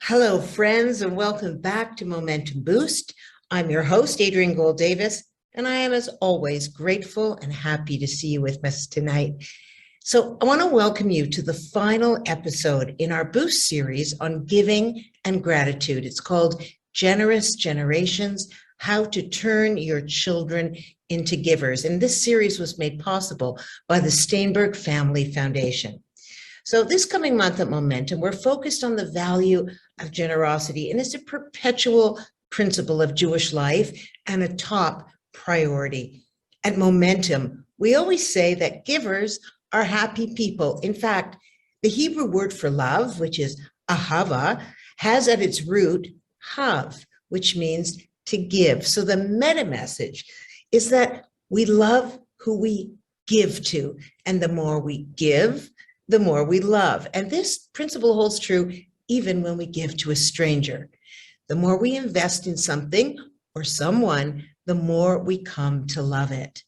Hello, friends, and welcome back to Momentum Boost. I'm your host, Adrienne Gold Davis, and I am, as always, grateful and happy to see you with us tonight. So, I want to welcome you to the final episode in our Boost series on giving and gratitude. It's called Generous Generations: How to Turn Your Children into Givers. And this series was made possible by the Steinberg Family Foundation. So this coming month at Momentum, we're focused on the value of generosity, and it's a perpetual principle of Jewish life and a top priority. At Momentum, we always say that givers are happy people. In fact, the Hebrew word for love, which is ahava, has at its root hav, which means to give. So the meta message is that we love who we give to, and the more we give, the more we love. And this principle holds true even when we give to a stranger. The more we invest in something or someone, the more we come to love it.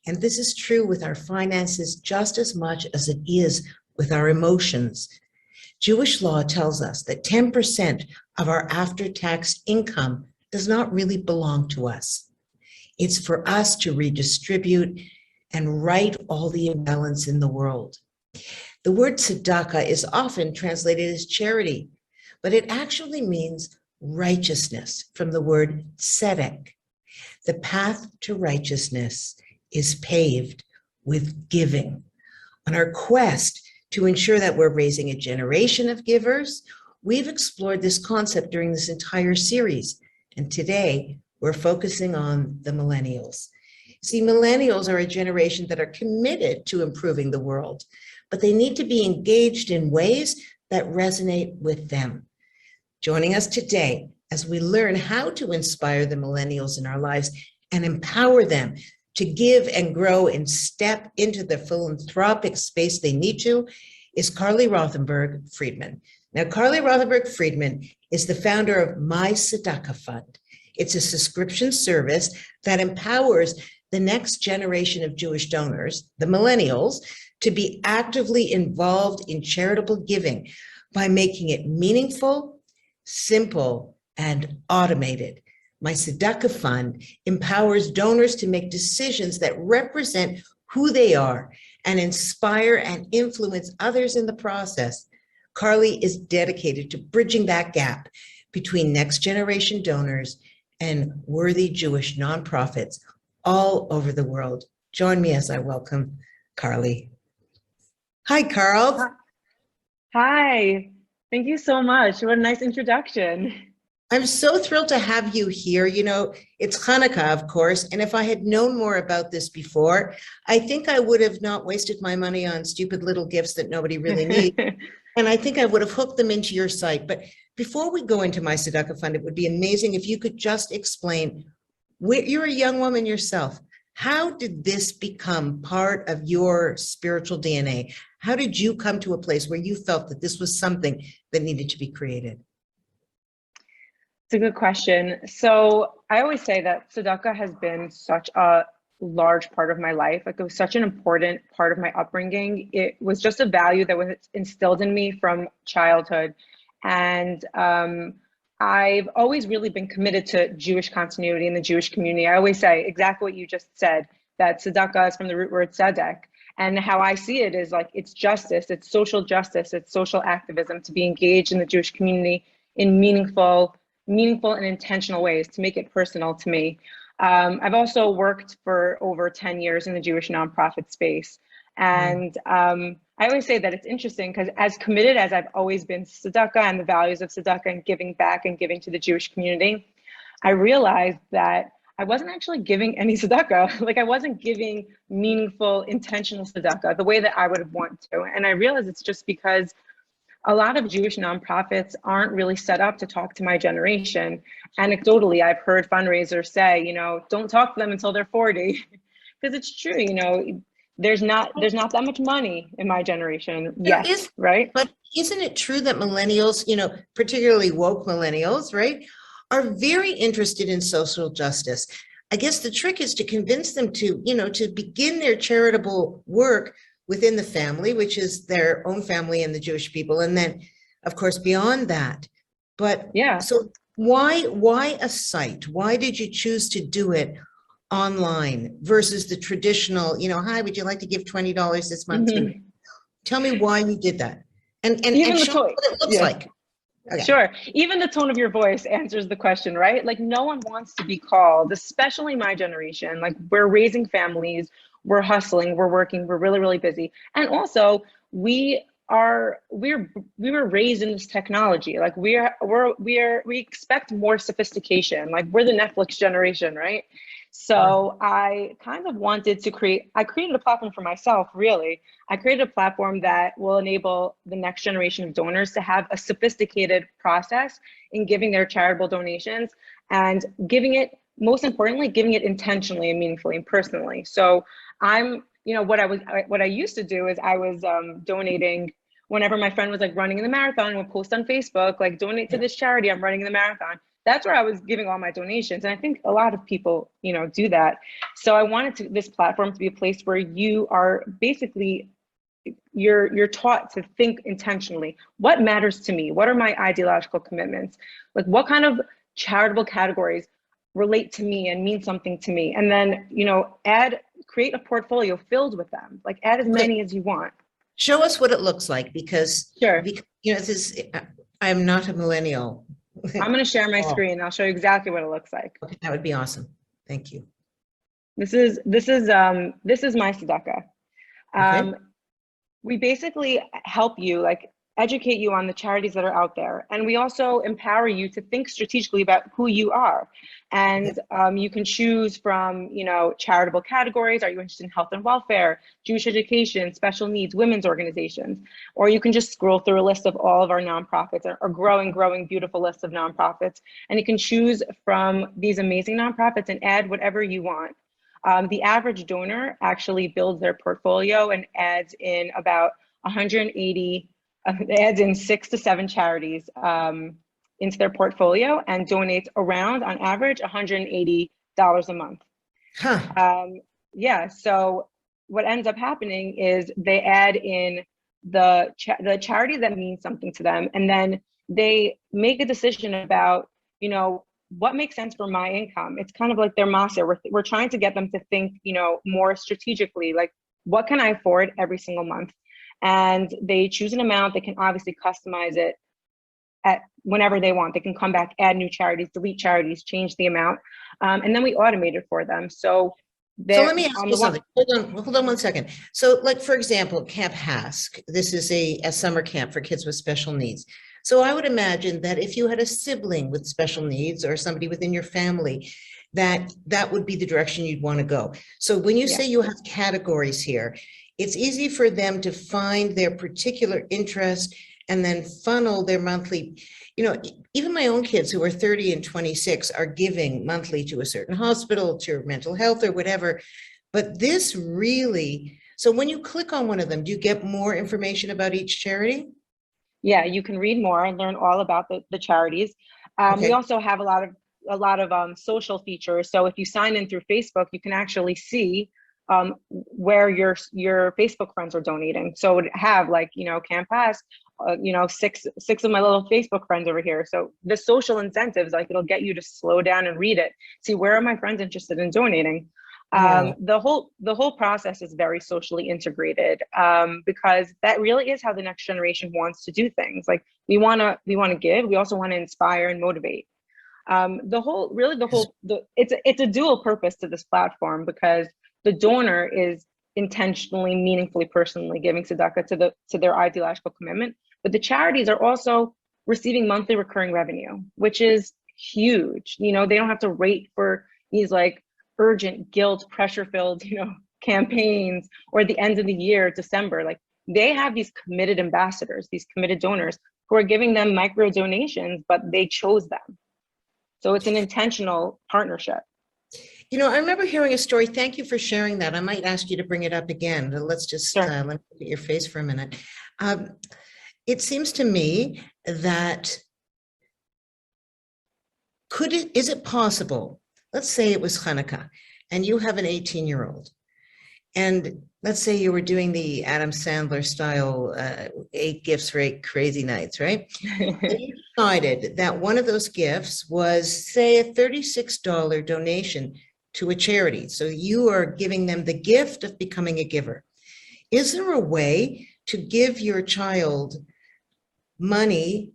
And this is true with our finances just as much as it is with our emotions. Jewish law tells us that 10% of our after-tax income does not really belong to us. It's for us to redistribute and right all the imbalance in the world. The word tzedakah is often translated as charity, but it actually means righteousness from the word tzedek. The path to righteousness is paved with giving. On our quest to ensure that we're raising a generation of givers, we've explored this concept during this entire series. And today, we're focusing on the millennials. See, millennials are a generation that are committed to improving the world, but they need to be engaged in ways that resonate with them. Joining us today as we learn how to inspire the millennials in our lives and empower them to give and grow and step into the philanthropic space they need to is Carly Friedman. Now, Carly Friedman is the founder of My Tzedakah Fund. It's a subscription service that empowers the next generation of Jewish donors, the millennials, to be actively involved in charitable giving by making it meaningful, simple, and automated. My Tzedakah Fund empowers donors to make decisions that represent who they are and inspire and influence others in the process. Carly is dedicated to bridging that gap between next generation donors and worthy Jewish nonprofits all over the world. Join me as I welcome Carly. Hi, Carl. Hi, thank you so much. What a nice introduction. I'm so thrilled to have you here. You know, it's Hanukkah, of course, and if I had known more about this before, I think I would have not wasted my money on stupid little gifts that nobody really needs. And I think I would have hooked them into your site. But before we go into My Tzedakah Fund, it would be amazing if you could just explain, you're a young woman yourself. How did this become part of your spiritual DNA? How did you come to a place where you felt that this was something that needed to be created? It's a good question. So I always say that tzedakah has been such a large part of my life. Like, it was such an important part of my upbringing. It was just a value that was instilled in me from childhood. And I've always really been committed to Jewish continuity in the Jewish community. I always say exactly what you just said, that tzedakah is from the root word tzedek. And how I see it is like, it's justice, it's social justice, it's social activism to be engaged in the Jewish community in meaningful and intentional ways, to make it personal to me. I've also worked for over 10 years in the Jewish nonprofit space. And I always say that it's interesting because as committed as I've always been to tzedakah and the values of tzedakah and giving back and giving to the Jewish community, I realized that I wasn't actually giving any tzedakah. Like, I wasn't giving meaningful, intentional tzedakah the way that I would have wanted to. And I realized it's just because a lot of Jewish nonprofits aren't really set up to talk to my generation. Anecdotally, I've heard fundraisers say, don't talk to them until they're 40, because it's true, there's not that much money in my generation yet, right? But isn't it true that millennials, particularly woke millennials, right, are very interested in social justice? I guess the trick is to convince them to, to begin their charitable work within the family, which is their own family and the Jewish people. And then, of course, beyond that, But Yeah. so why a site? Why did you choose to do it online versus the traditional, hi, would you like to give $20 this month to? Mhm. Tell me why you did that. And Even the show me toy. what it looks Yeah. like. Okay. Sure. Even the tone of your voice answers the question, right? Like no one wants to be called, especially my generation. Like we're raising families, we're hustling, we're working, we're really, really busy. And also we were raised in this technology. Like we expect more sophistication. Like we're the Netflix generation, right? So I kind of wanted to I created a platform for myself, really. I created a platform that will enable the next generation of donors to have a sophisticated process in giving their charitable donations and giving it, most importantly, giving it intentionally and meaningfully and personally. So what I used to do is I was donating whenever my friend was like running in the marathon, would post on Facebook, like donate to this charity, I'm running in the marathon. That's where I was giving all my donations. And I think a lot of people, do that. So I wanted this platform to be a place where you are basically you're taught to think intentionally. What matters to me? What are my ideological commitments? Like what kind of charitable categories relate to me and mean something to me? And then, create a portfolio filled with them. Like add as many as you want. Show us what it looks like because, Sure. I'm not a millennial. I'm going to share my screen. I'll show you exactly what it looks like. Okay, that would be awesome. Thank you. This is My Tzedakah. Okay. We basically help you, like educate you on the charities that are out there. And we also empower you to think strategically about who you are. And you can choose from, charitable categories. Are you interested in health and welfare, Jewish education, special needs, women's organizations? Or you can just scroll through a list of all of our nonprofits, or growing, beautiful list of nonprofits. And you can choose from these amazing nonprofits and add whatever you want. The average donor actually builds their portfolio and adds in about 180, adds in 6 to 7 charities into their portfolio and donates around, on average, $180 a month. Huh. Yeah, so what ends up happening is they add in the charity that means something to them, and then they make a decision about, what makes sense for my income. It's kind of like their master. We're trying to get them to think, more strategically, like what can I afford every single month? And they choose an amount. They can obviously customize it at whenever they want. They can come back, add new charities, delete charities, change the amount, and then we automate it for them. So let me ask you something. Hold on 1 second. So like, for example, Camp HASK, this is a summer camp for kids with special needs. So I would imagine that if you had a sibling with special needs or somebody within your family, that would be the direction you'd want to go. So when you say you have categories here, it's easy for them to find their particular interest and then funnel their monthly, even my own kids who are 30 and 26 are giving monthly to a certain hospital, to mental health or whatever. But this really, so when you click on one of them, do you get more information about each charity? Yeah, you can read more and learn all about the charities. We also have a lot of social features. So if you sign in through Facebook, you can actually see where your Facebook friends are donating. So it would have Camp HASK, six of my little Facebook friends over here. So the social incentives, like it'll get you to slow down and read it. See, where are my friends interested in donating? The whole process is very socially integrated because that really is how the next generation wants to do things. Like we want to give, we also want to inspire and motivate. It's a dual purpose to this platform because the donor is intentionally, meaningfully, personally giving tzedakah to their ideological commitment, but the charities are also receiving monthly recurring revenue, which is huge. They don't have to wait for these urgent, guilt, pressure-filled, campaigns or the end of the year, December. Like they have these committed ambassadors, these committed donors who are giving them micro donations, but they chose them. So it's an intentional partnership. I remember hearing a story. Thank you for sharing that. I might ask you to bring it up again. Let's just let me look at your face for a minute. It seems to me that is it possible? Let's say it was Hanukkah and you have an 18-year-old. And let's say you were doing the Adam Sandler style 8 gifts for 8 crazy nights, right? decided that one of those gifts was, say, a $36 donation to a charity. So you are giving them the gift of becoming a giver. Is there a way to give your child money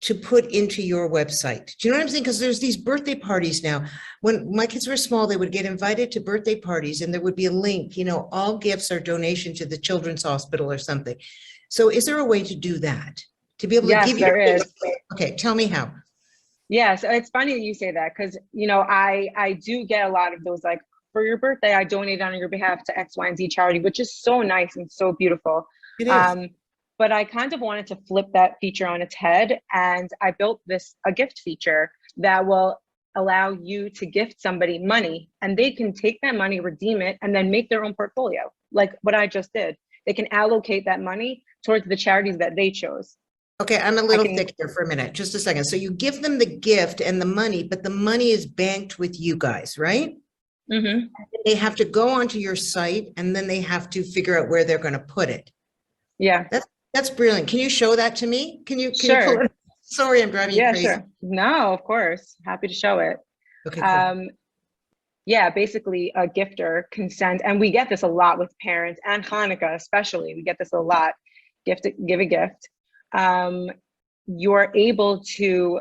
to put into your website? Do you know what I'm saying? Because there's these birthday parties now. When my kids were small, they would get invited to birthday parties and there would be a link, all gifts are donation to the Children's Hospital or something. So is there a way to do that? To be able to Yes, give there is. Okay, tell me how. Yeah, so it's funny that you say that because, I do get a lot of those, like, for your birthday, I donated on your behalf to X, Y, and Z charity, which is so nice and so beautiful. It is. But I kind of wanted to flip that feature on its head, and I built a gift feature that will allow you to gift somebody money, and they can take that money, redeem it, and then make their own portfolio, like what I just did. They can allocate that money towards the charities that they chose. Okay, I'm a little thick here for a minute. Just a second. So you give them the gift and the money, but the money is banked with you guys, right? Mm-hmm. They have to go onto your site and then they have to figure out where they're going to put it. Yeah. That's brilliant. Can you show that to me? Can you Sure. pull it? Sorry, I'm driving you crazy. Sure. No, of course. Happy to show it. Okay, cool. Yeah, basically a gifter can send, and we get this a lot with parents and Hanukkah especially. We get this a lot. Give a gift. You're able to,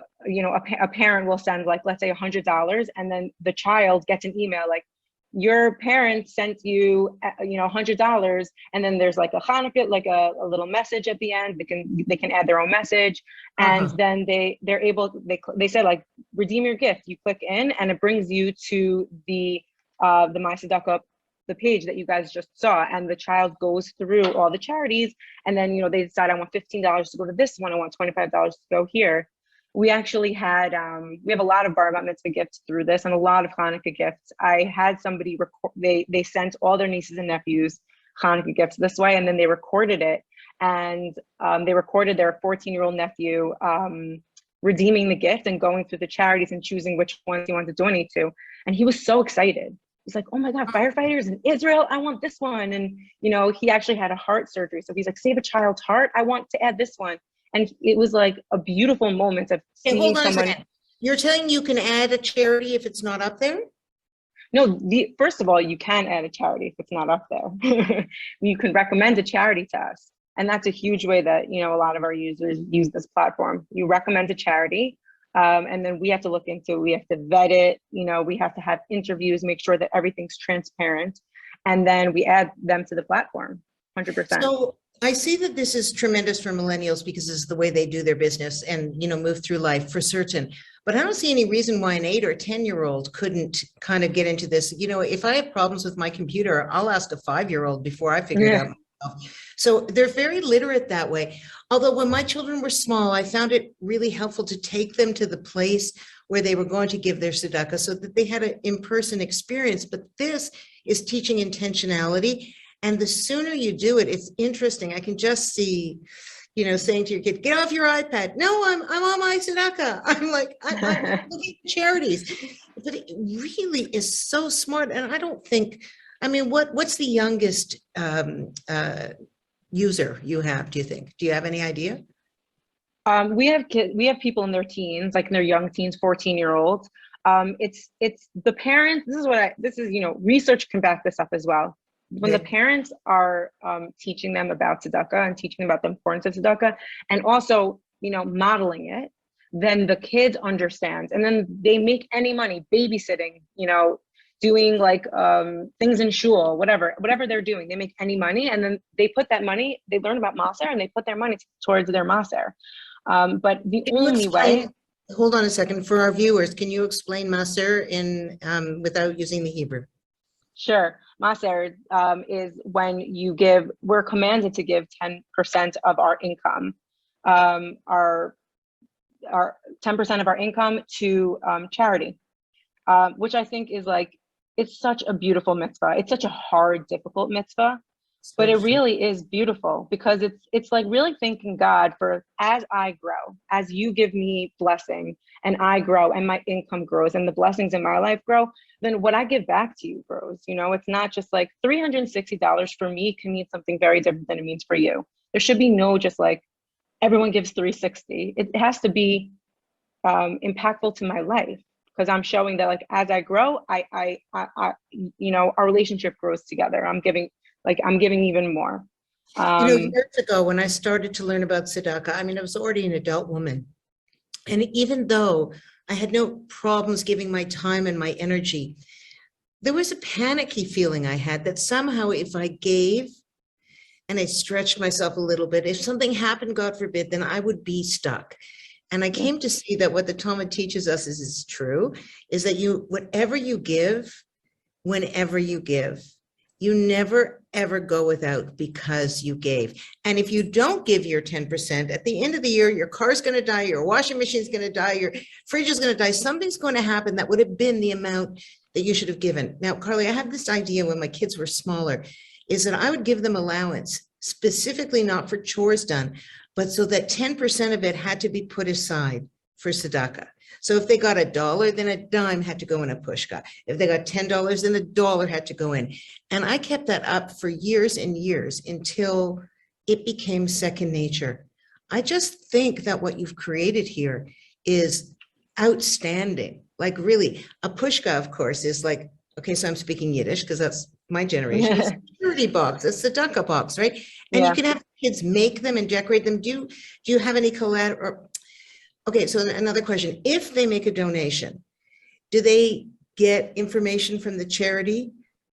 a parent will send, like, let's say $100, and then the child gets an email like, your parent sent you, $100, and then there's like a Hanukkah, like a little message at the end. They can add their own message, and then they're able. They said, like, redeem your gift. You click in, and it brings you to the My Tzedakah, the page that you guys just saw, and the child goes through all the charities, and then they decide, I want $15 to go to this one, I want $25 to go here. We actually had we have a lot of bar mitzvah gifts through this, and a lot of Hanukkah gifts. I had somebody record, they sent all their nieces and nephews Hanukkah gifts this way, and then they recorded it, and they recorded their 14-year-old nephew redeeming the gift and going through the charities and choosing which ones he wanted to donate to, and he was so excited. He's like, oh my God, firefighters in Israel, I want this one. And, he actually had a heart surgery. So he's like, save a child's heart. I want to add this one. And it was like a beautiful moment of seeing someone. You're telling you can add a charity if it's not up there? No, first of all, you can add a charity if it's not up there. You can recommend a charity to us. And that's a huge way that, a lot of our users use this platform. You recommend a charity. And then we have to look into it. We have to vet it. We have to have interviews, make sure that everything's transparent. And then we add them to the platform, 100%. So I see that this is tremendous for millennials because it's the way they do their business and, move through life for certain. But I don't see any reason why an 8 or 10-year-old couldn't kind of get into this. If I have problems with my computer, I'll ask a 5-year-old before I figure it out myself. So they're very literate that way. Although when my children were small, I found it really helpful to take them to the place where they were going to give their tzedakah so that they had an in-person experience. But this is teaching intentionality. And the sooner you do it, it's interesting. I can just see, saying to your kid, get off your iPad. No, I'm on my tzedakah. I'm looking at charities. But it really is so smart. And I don't think, what's the youngest user you have, do you think? Do you have any idea? We have people in their teens, like in their young teens, 14-year-olds. It's the parents. This is research can back this up as well. When the parents are teaching them about tzedakah and teaching them about the importance of tzedakah, and also modeling it, then the kids understand, and then they make any money babysitting, doing like things in shul, whatever they're doing, they make any money, and then they put that money, they learn about maser, and they put their money towards their maser. But the only way. Hold on a second for our viewers. Can you explain maser in without using the Hebrew? Sure. Maser is when you give. We're commanded to give 10% of our income, our 10% of our income to charity, which I think is like, it's such a beautiful mitzvah. It's such a hard, difficult mitzvah, but it really is beautiful because it's like really thanking God for, as I grow, as you give me blessing and I grow and my income grows and the blessings in my life grow, then what I give back to you grows. It's not just like $360 for me can mean something very different than it means for you. There should be no just like everyone gives 360. It has to be impactful to my life, because I'm showing that, like, as I grow, our relationship grows together. I'm giving even more. Years ago, when I started to learn about tzedakah, I mean, I was already an adult woman. And even though I had no problems giving my time and my energy, there was a panicky feeling I had that somehow if I gave and I stretched myself a little bit, if something happened, God forbid, then I would be stuck. And I came to see that what the Talmud teaches us is true, is that whatever you give, whenever you give, you never, ever go without because you gave. And if you don't give your 10%, at the end of the year, your car's going to die, your washing machine's going to die, your fridge is going to die, something's going to happen that would have been the amount that you should have given. Now, Carly, I had this idea when my kids were smaller, is that I would give them allowance, specifically not for chores done, but so that 10% of it had to be put aside for tzedakah. So if they got $1, then a dime had to go in a pushka. If they got $10, then $1 had to go in. And I kept that up for years and years until it became second nature. I just think that what you've created here is outstanding. Like really, a pushka, of course, is like, okay, so I'm speaking Yiddish because that's my generation. It's a charity box, a tzedakah box, right? And you can have kids make them and decorate them. Do you have any collateral? Okay, so another question. If they make a donation, do they get information from the charity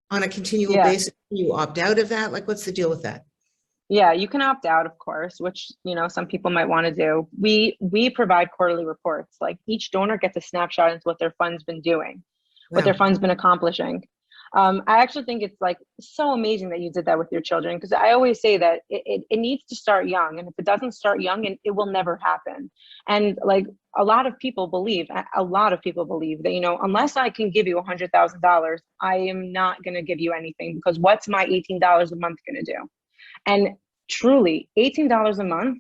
on a continual basis? Can you opt out of that? Like, what's the deal with that? Yeah, you can opt out, of course, which, some people might want to do. We provide quarterly reports. Like, each donor gets a snapshot into what their fund's been doing, what their fund's been accomplishing. I actually think it's like so amazing that you did that with your children, because I always say that it needs to start young. And if it doesn't start young, it will never happen. And like a lot of people believe that, unless I can give you $100,000, I am not going to give you anything, because what's my $18 a month going to do? And truly, $18 a month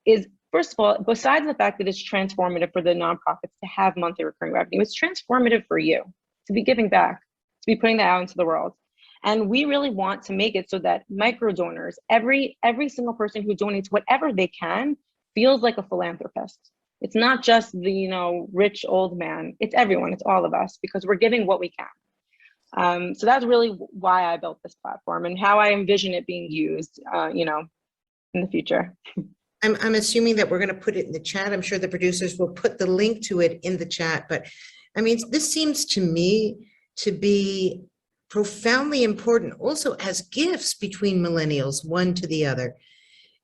is, first of all, besides the fact that it's transformative for the nonprofits to have monthly recurring revenue, it's transformative for you to be giving back, to be putting that out into the world. And we really want to make it so that micro donors, every single person who donates whatever they can, feels like a philanthropist. It's not just the rich old man. It's everyone. It's all of us, because we're giving what we can. So that's really why I built this platform and how I envision it being used, in the future. I'm assuming that we're going to put it in the chat. I'm sure the producers will put the link to it in the chat. But I mean, this seems to me to be profoundly important also as gifts between millennials, one to the other.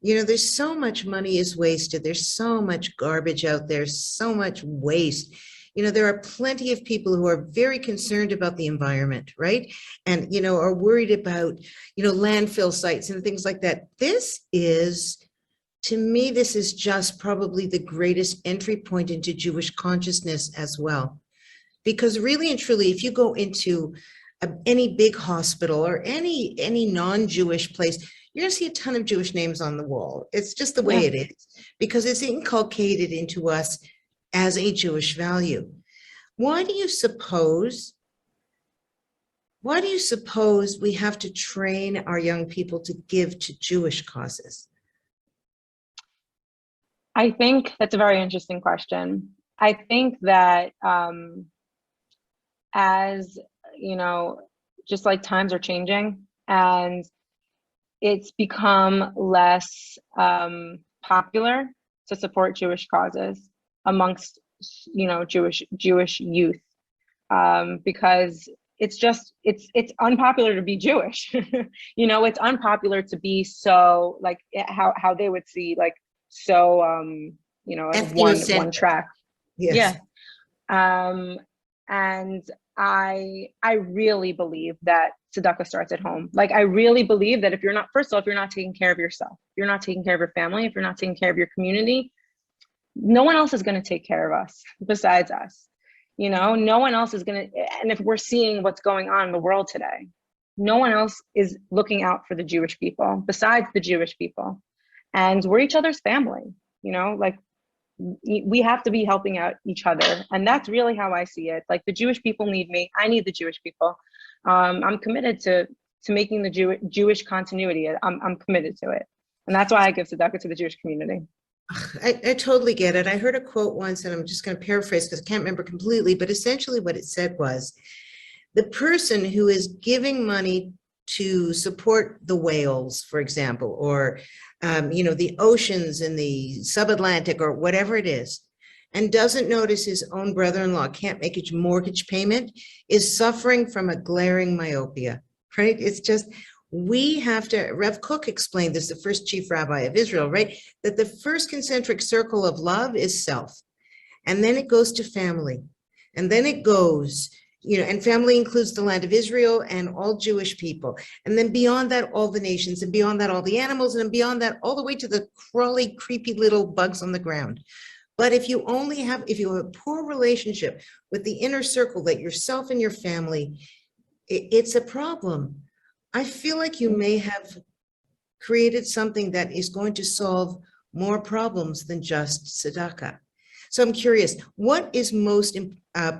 There's so much money is wasted. There's so much garbage out there, so much waste. There are plenty of people who are very concerned about the environment, right? And, are worried about, landfill sites and things like that. To me, this is just probably the greatest entry point into Jewish consciousness as well. Because really and truly, if you go into any big hospital or any non-Jewish place, you're going to see a ton of Jewish names on the wall. It's just the way it is, because it's inculcated into us as a Jewish value. Why do you suppose we have to train our young people to give to Jewish causes? I think that's a very interesting question. I think that as just like times are changing and it's become less popular to support Jewish causes amongst Jewish youth, because it's unpopular to be Jewish. It's unpopular to be so, like, how they would see, like, so one track. Yes. And I really believe that tzedakah starts at home. Like, I really believe that if you're not taking care of yourself, if you're not taking care of your family, if you're not taking care of your community, no one else is going to take care of us besides us. No one else is going to, and if we're seeing what's going on in the world today, no one else is looking out for the Jewish people besides the Jewish people. And we're each other's family, like, we have to be helping out each other. And that's really how I see it. Like, the Jewish people need me. I need the Jewish people. I'm committed to making the Jewish continuity. I'm committed to it. And that's why I give tzedakah to the Jewish community. I totally get it. I heard a quote once, and I'm just going to paraphrase because I can't remember completely, but essentially what it said was the person who is giving money to support the whales, for example, or the oceans in the sub-Atlantic or whatever it is, and doesn't notice his own brother-in-law can't make his mortgage payment, is suffering from a glaring myopia, right? It's just, we have to, Rev Kook explained this, the first chief rabbi of Israel, right? That the first concentric circle of love is self, and then it goes to family, and then it goes, and family includes the land of Israel and all Jewish people. And then beyond that, all the nations, and beyond that, all the animals, and then beyond that, all the way to the crawly, creepy little bugs on the ground. But if you have a poor relationship with the inner circle, that yourself and your family, it's a problem. I feel like you may have created something that is going to solve more problems than just tzedakah. So I'm curious, what is most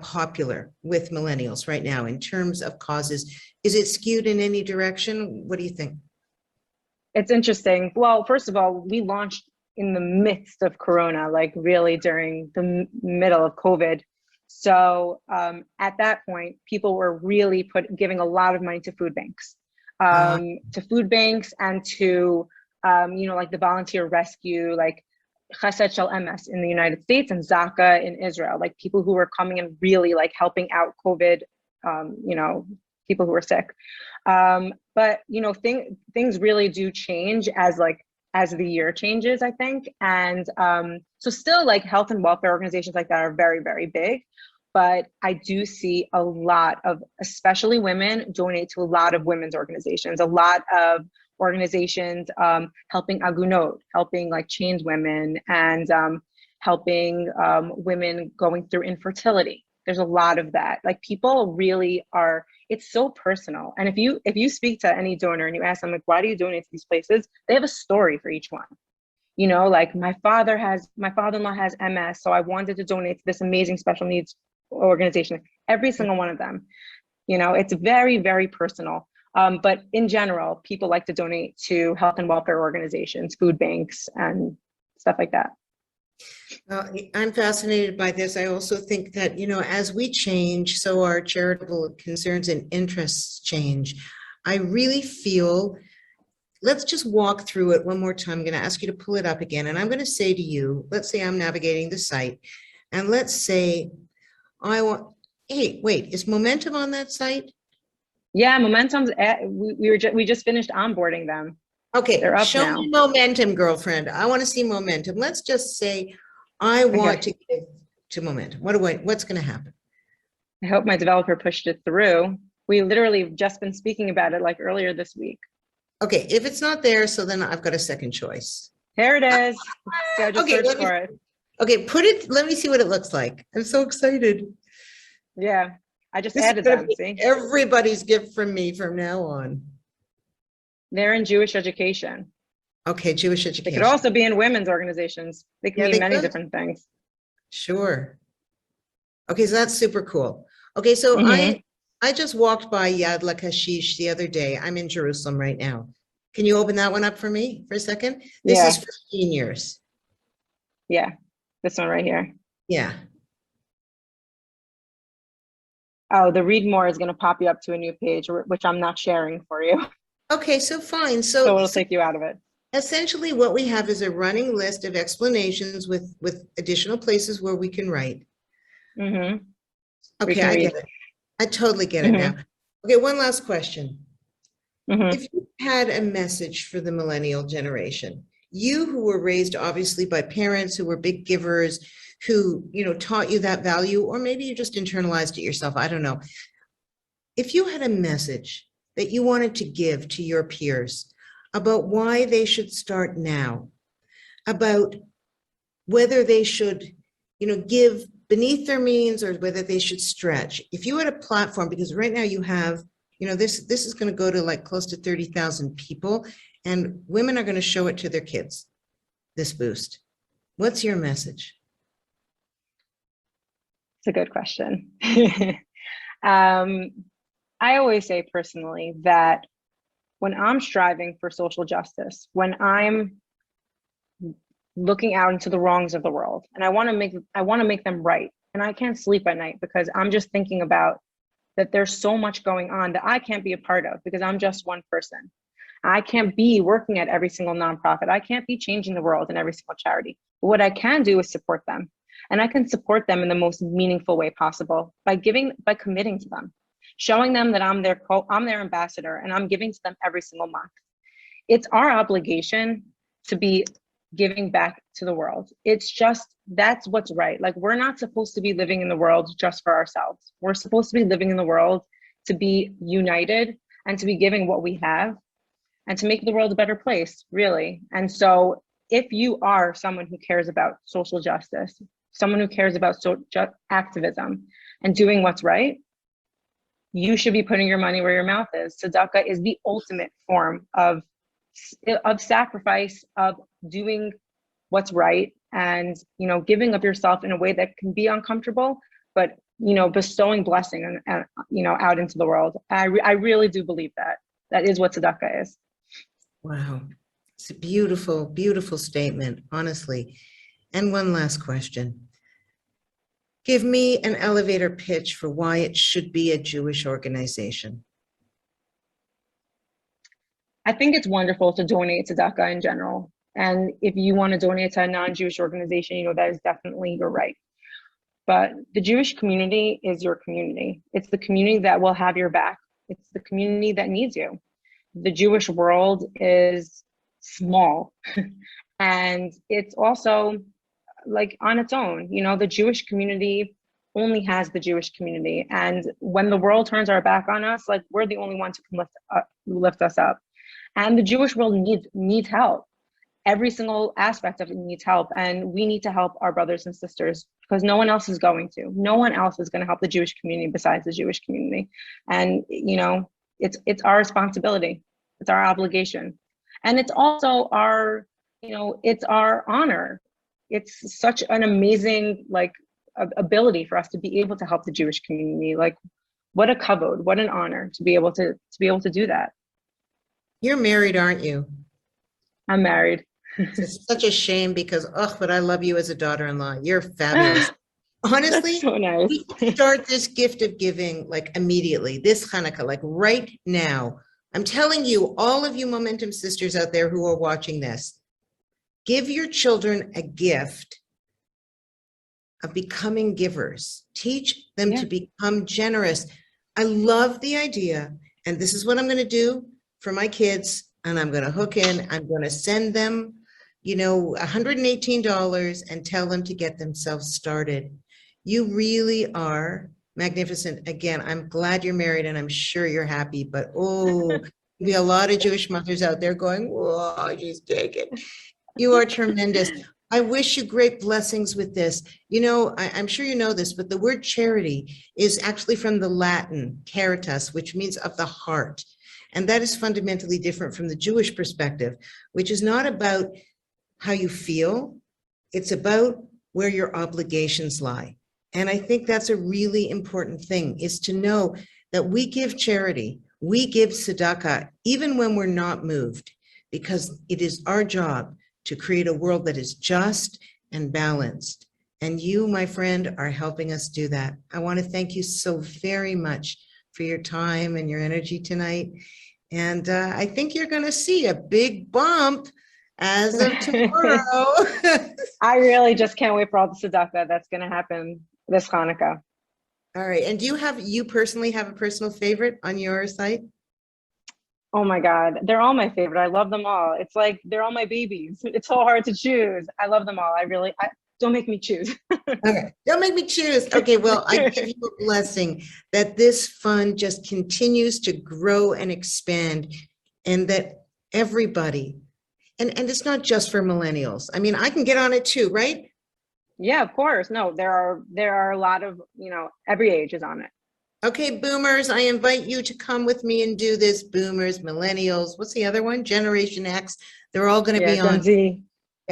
popular with millennials right now in terms of causes? Is it skewed in any direction? What do you think? It's interesting. Well, first of all, we launched in the midst of Corona, like really during the middle of COVID. So at that point, people were really giving a lot of money to food banks, and to, like the volunteer rescue, like Chesed Shel Emes in the United States and Zaka in Israel, like people who were coming and really like helping out COVID, people who were sick. But things really do change as the year changes, I think. And so still like health and welfare organizations like that are very, very big. But I do see a lot of, especially women, donate to a lot of women's organizations, a lot of organizations helping agunot, helping like chained women, and helping women going through infertility. There's a lot of that. Like people really are, it's so personal. And if you speak to any donor and you ask them like, why do you donate to these places? They have a story for each one. Like my father-in-law has MS, so I wanted to donate to this amazing special needs organization. Every single one of them, it's very, very personal. But in general, people like to donate to health and welfare organizations, food banks, and stuff like that. Well, I'm fascinated by this. I also think that, as we change, so our charitable concerns and interests change. I really feel, let's just walk through it one more time. I'm going to ask you to pull it up again. And I'm going to say to you, let's say I'm navigating the site. And let's say hey, wait, is Momentum on that site? Yeah, Momentum's we just finished onboarding them. Okay, they're up show now. me Momentum, girlfriend. I want to see Momentum. Let's just say I want to give to Momentum. What's going to happen? I hope my developer pushed it through. We literally just been speaking about it like earlier this week. Okay, if it's not there, so then I've got a second choice. There it is. So just Okay, search for it. Okay, let me see what it looks like. I'm so excited. Yeah, I just added them, see? Everybody's gift from me from now on. They're in Jewish education. Okay, Jewish education. They could also be in women's organizations. They can mean many different things. Sure. Okay, so that's super cool. Okay, so I just walked by Yad LaKashish the other day. I'm in Jerusalem right now. Can you open that one up for me for a second? This is for seniors. Yeah, this one right here. Yeah. Oh, the read more is going to pop you up to a new page, which I'm not sharing for you. Okay, so fine. So it'll take you out of it. Essentially, what we have is a running list of explanations with additional places where we can write. Okay, I get it. I totally get it now. Okay, one last question. If you had a message for the millennial generation, you who were raised obviously by parents who were big givers, who, taught you that value, or maybe you just internalized it yourself, I don't know. If you had a message that you wanted to give to your peers about why they should start now, about whether they should, give beneath their means or whether they should stretch. If you had a platform, because right now you have, this is going to go to like close to 30,000 people, and women are going to show it to their kids, this boost. What's your message? It's a good question. I always say personally that when I'm striving for social justice, when I'm looking out into the wrongs of the world, and I want to make them right. And I can't sleep at night because I'm just thinking about that there's so much going on that I can't be a part of because I'm just one person. I can't be working at every single nonprofit. I can't be changing the world in every single charity. But what I can do is support them. And I can support them in the most meaningful way possible by committing to them, showing them that I'm their ambassador and I'm giving to them every single month. It's our obligation to be giving back to the world. It's just, that's what's right. Like, we're not supposed to be living in the world just for ourselves. We're supposed to be living in the world to be united and to be giving what we have and to make the world a better place, really. And so if you are someone who cares about social justice, someone who cares about activism and doing what's right, you should be putting your money where your mouth is. Tzedakah is the ultimate form of sacrifice, of doing what's right, and giving of yourself in a way that can be uncomfortable, but bestowing blessing and out into the world. I really do believe that is what tzedakah is. Wow. It's a beautiful, beautiful statement, honestly. And one last question. Give me an elevator pitch for why it should be a Jewish organization. I think it's wonderful to donate tzedakah in general. And if you want to donate to a non-Jewish organization, that is definitely your right. But the Jewish community is your community. It's the community that will have your back. It's the community that needs you. The Jewish world is small and it's also like on its own. The Jewish community only has the Jewish community. And when the world turns our back on us, like, we're the only ones who can lift us up. And the Jewish world needs help. Every single aspect of it needs help. And we need to help our brothers and sisters because no one else is going to. No one else is going to help the Jewish community besides the Jewish community. And, it's our responsibility. It's our obligation. And it's also our, it's our honor. It's such an amazing, ability for us to be able to help the Jewish community. Like, what a kavod, what an honor to be able to do that. You're married, aren't you? I'm married. It's such a shame because, but I love you as a daughter-in-law. You're fabulous. Honestly, that's so nice. We start this gift of giving immediately, this Hanukkah, right now. I'm telling you, all of you Momentum sisters out there who are watching this, give your children a gift of becoming givers. Teach them to become generous. I love the idea, and this is what I'm going to do for my kids, and I'm going to hook in. I'm going to send them, $118 and tell them to get themselves started. You really are magnificent. Again, I'm glad you're married, and I'm sure you're happy, but there'll be a lot of Jewish mothers out there going, whoa, she's taken. You are tremendous. I wish you great blessings with this. I'm sure you know this, but the word charity is actually from the Latin caritas, which means of the heart. And that is fundamentally different from the Jewish perspective, which is not about how you feel. It's about where your obligations lie. And I think that's a really important thing, is to know that we give charity, we give tzedakah, even when we're not moved, because it is our job to create a world that is just and balanced. And you, my friend, are helping us do that. I want to thank you so very much for your time and your energy tonight. And I think you're going to see a big bump as of tomorrow. I really just can't wait for all the tzedakah that's going to happen this Hanukkah. All right. And do you personally have a personal favorite on your site? Oh my God, they're all my favorite. I love them all. It's like they're all my babies. It's so hard to choose. I love them all. Don't make me choose. Okay, don't make me choose. Okay, well, I give you a blessing that this fund just continues to grow and expand, and that everybody, and it's not just for millennials. I mean, I can get on it too, right? Yeah, of course. No, there are a lot of, every age is on it. Okay, boomers, I invite you to come with me and do this. Boomers, millennials, what's the other one? Generation X. They're all going to be on. Gen Z.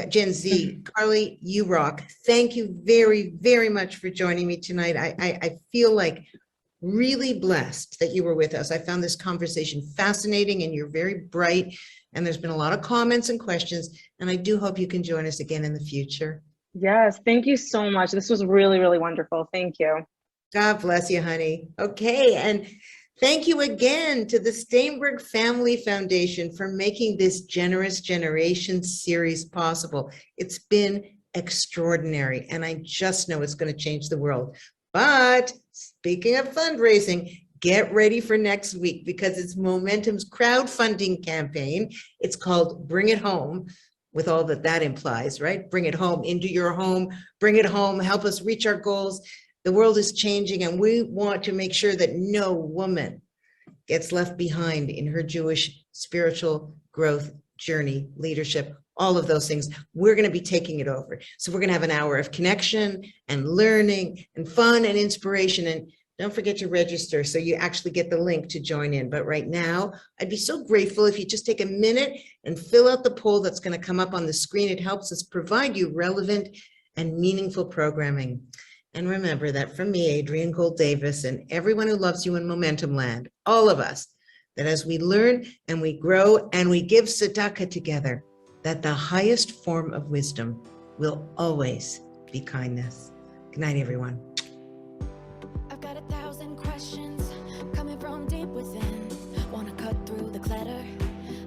Gen Z. Carly, you rock. Thank you very, very much for joining me tonight. I feel really blessed that you were with us. I found this conversation fascinating, and you're very bright. And there's been a lot of comments and questions, and I do hope you can join us again in the future. Yes, thank you so much. This was really, really wonderful. Thank you. God bless you, honey. Okay, and thank you again to the Steinberg Family Foundation for making this Generous Generations series possible. It's been extraordinary, and I just know it's going to change the world. But speaking of fundraising, get ready for next week because it's Momentum's crowdfunding campaign. It's called Bring It Home, with all that implies, right? Bring it home, into your home, bring it home, help us reach our goals. The world is changing, and we want to make sure that no woman gets left behind in her Jewish spiritual growth journey, leadership, all of those things. We're going to be taking it over. So we're going to have an hour of connection and learning and fun and inspiration. And don't forget to register so you actually get the link to join in. But right now, I'd be so grateful if you just take a minute and fill out the poll that's going to come up on the screen. It helps us provide you relevant and meaningful programming. And remember that from me, Adrienne Gold Davis, and everyone who loves you in Momentum Land, all of us, that as we learn and we grow and we give tzedakah together, that the highest form of wisdom will always be kindness. Good night, everyone. I've got 1,000 questions coming from deep within. Wanna cut through the clutter.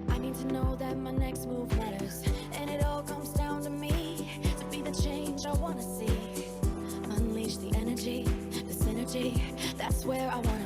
I need to know that my next move matters. And it all comes down to me, to be the change I wanna see. Unleash the energy, the synergy, that's where I wanna